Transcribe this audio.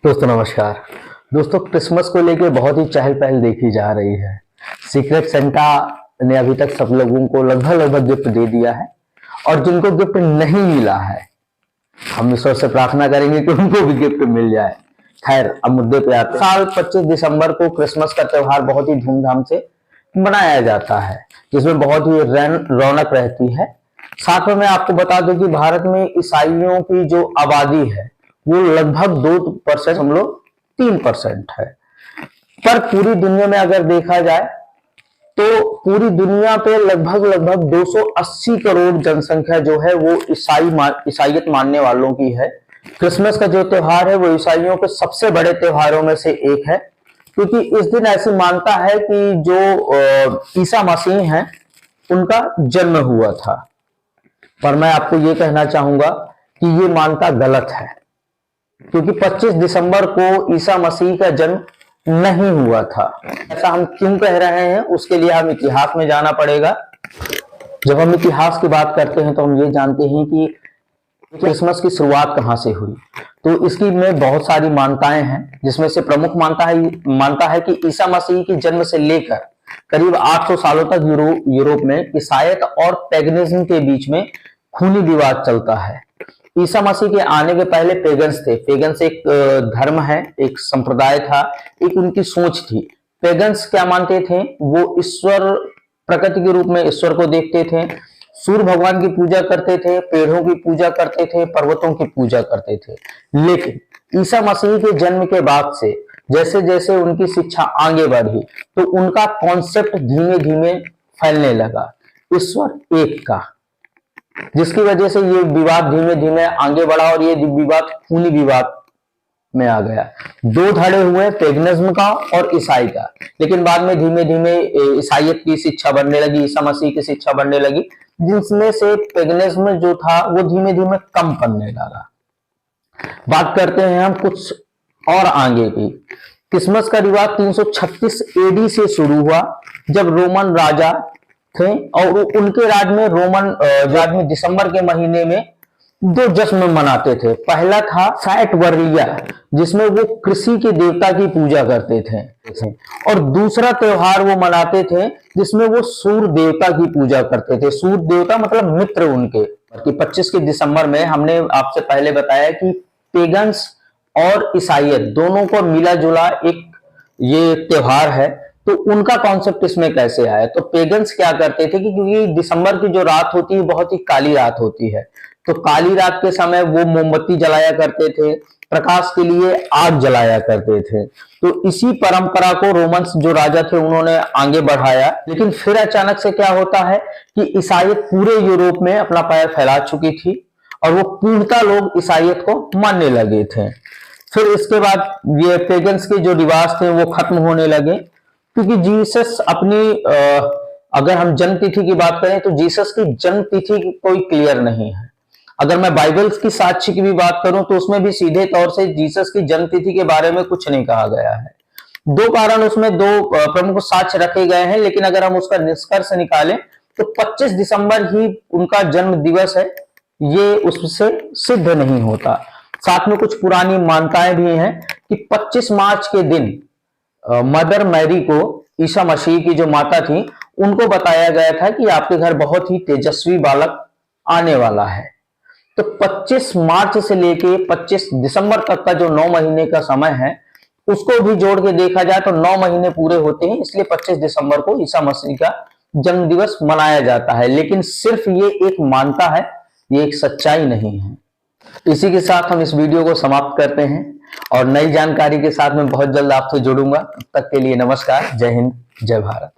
दोस्तों नमस्कार। दोस्तों क्रिसमस को लेके बहुत ही चहल पहल देखी जा रही है। सीक्रेट सेंटा ने अभी तक सब लोगों को लगभग गिफ्ट दे दिया है और जिनको गिफ्ट नहीं मिला है हम ईश्वर से प्रार्थना करेंगे कि उनको भी गिफ्ट मिल जाए। खैर अब मुद्दे पे आते हैं। साल 25 दिसंबर को क्रिसमस का त्योहार बहुत ही धूमधाम से मनाया जाता है, जिसमें बहुत ही रौनक रहती है। साथ में मैं आपको बता दूं कि भारत में ईसाइयों की जो आबादी है वो लगभग 2% हम लोग 3% है। पर पूरी दुनिया में अगर देखा जाए तो पूरी दुनिया पे लगभग 280 करोड़ जनसंख्या जो है वो ईसाइयत मानने वालों की है। क्रिसमस का जो त्योहार है वो ईसाइयों के सबसे बड़े त्योहारों में से एक है, क्योंकि इस दिन ऐसी मानता है कि जो ईसा मसीह हैं उनका जन्म हुआ था। पर मैं आपको ये कहना चाहूंगा कि ये मानता गलत है, क्योंकि 25 दिसंबर को ईसा मसीह का जन्म नहीं हुआ था। ऐसा हम क्यों कह रहे हैं उसके लिए हम इतिहास में जाना पड़ेगा। जब हम इतिहास की बात करते हैं तो हम ये जानते हैं कि क्रिसमस की शुरुआत कहां से हुई। तो इसकी में बहुत सारी मान्यताएं हैं, जिसमें से प्रमुख मानता है कि ईसा मसीह के जन्म से लेकर करीब 800 सालों तक यूरोप में ईसाईयत और पैगनिज्म के बीच में खूनी विवाद चलता है। ईसा मसीह के आने के पहले पेगन्स थे। पेगन्स एक धर्म है, एक संप्रदाय था, एक उनकी सोच थी। पेगन्स क्या मानते थे? वो ईश्वर, प्रकृति के रूप में ईश्वर को देखते थे, सूर्य भगवान की पूजा करते थे, पेड़ों की पूजा करते थे, पर्वतों की पूजा करते थे। लेकिन ईसा मसीह के जन्म के बाद से जैसे जैसे उनकी शिक्षा आगे बढ़ी तो उनका कॉन्सेप्ट धीमे धीमे फैलने लगा ईश्वर एक का, जिसकी वजह से ये विवाद धीमे धीमे आगे बढ़ा और ये विवाद खूनी विवाद में आ गया। दो धड़े हुए, पेगनिज्म का और ईसाई का। लेकिन बाद में धीमे धीमे ईसाईयत की शिक्षा बढ़ने लगी, ईसा मसीह की शिक्षा बढ़ने लगी, जिसमें से पेगनिज्म जो था वो धीमे धीमे कम पड़ने लगा। बात करते हैं हम कुछ और आगे की। क्रिसमस का रिवाज 336 एडी से शुरू हुआ, जब रोमन राजा थे और उनके राज में दिसंबर के महीने में दो जश्न मनाते थे। पहला था सैटवर्लिया, जिसमें वो कृषि के देवता की पूजा करते थे, और दूसरा त्योहार वो मनाते थे जिसमें वो सूर्य देवता की पूजा करते थे। सूर्य देवता मतलब मित्र उनके। 25 के दिसंबर में हमने आपसे पहले बताया कि पेगन्स और ईसाईयत दोनों को मिला जुला एक ये त्योहार है। तो उनका कॉन्सेप्ट इसमें कैसे आया? तो पेगन्स क्या करते थे कि क्योंकि दिसंबर की जो रात होती है बहुत ही काली रात होती है, तो काली रात के समय वो मोमबत्ती जलाया करते थे, प्रकाश के लिए आग जलाया करते थे। तो इसी परंपरा को रोमन्स जो राजा थे उन्होंने आगे बढ़ाया। लेकिन फिर अचानक से क्या होता है कि ईसाईयत पूरे यूरोप में अपना पैर फैला चुकी थी और वो पूर्णतः लोग ईसाईयत को मानने लगे थे। फिर इसके बाद ये पेगन्स के जो रिवाज थे वो खत्म होने लगे, क्योंकि जीसस अपनी अगर हम जन्म तिथि की बात करें तो जीसस की जन्म तिथि कोई क्लियर नहीं है। अगर मैं बाइबल्स की साक्ष्य की भी बात करूं तो उसमें भी सीधे तौर से जीसस की जन्म तिथि के बारे में कुछ नहीं कहा गया है। दो कारण उसमें, दो प्रमुख साक्ष्य रखे गए हैं, लेकिन अगर हम उसका निष्कर्ष निकालें तो 25 दिसंबर ही उनका जन्म दिवस है, ये उससे सिद्ध नहीं होता। साथ में कुछ पुरानी मान्यताएं भी हैं कि 25 मार्च के दिन मदर मैरी को, ईसा मसीह की जो माता थी, उनको बताया गया था कि आपके घर बहुत ही तेजस्वी बालक आने वाला है। तो 25 मार्च से लेके 25 दिसंबर तक का जो 9 महीने का समय है उसको भी जोड़ के देखा जाए तो 9 महीने पूरे होते हैं। इसलिए 25 दिसंबर को ईसा मसीह का जन्म दिवस मनाया जाता है। लेकिन सिर्फ ये एक मान्यता है, ये एक सच्चाई नहीं है। इसी के साथ हम इस वीडियो को समाप्त करते हैं और नई जानकारी के साथ मैं बहुत जल्द आपसे जुड़ूंगा। तब तक के लिए नमस्कार, जय हिंद, जय भारत।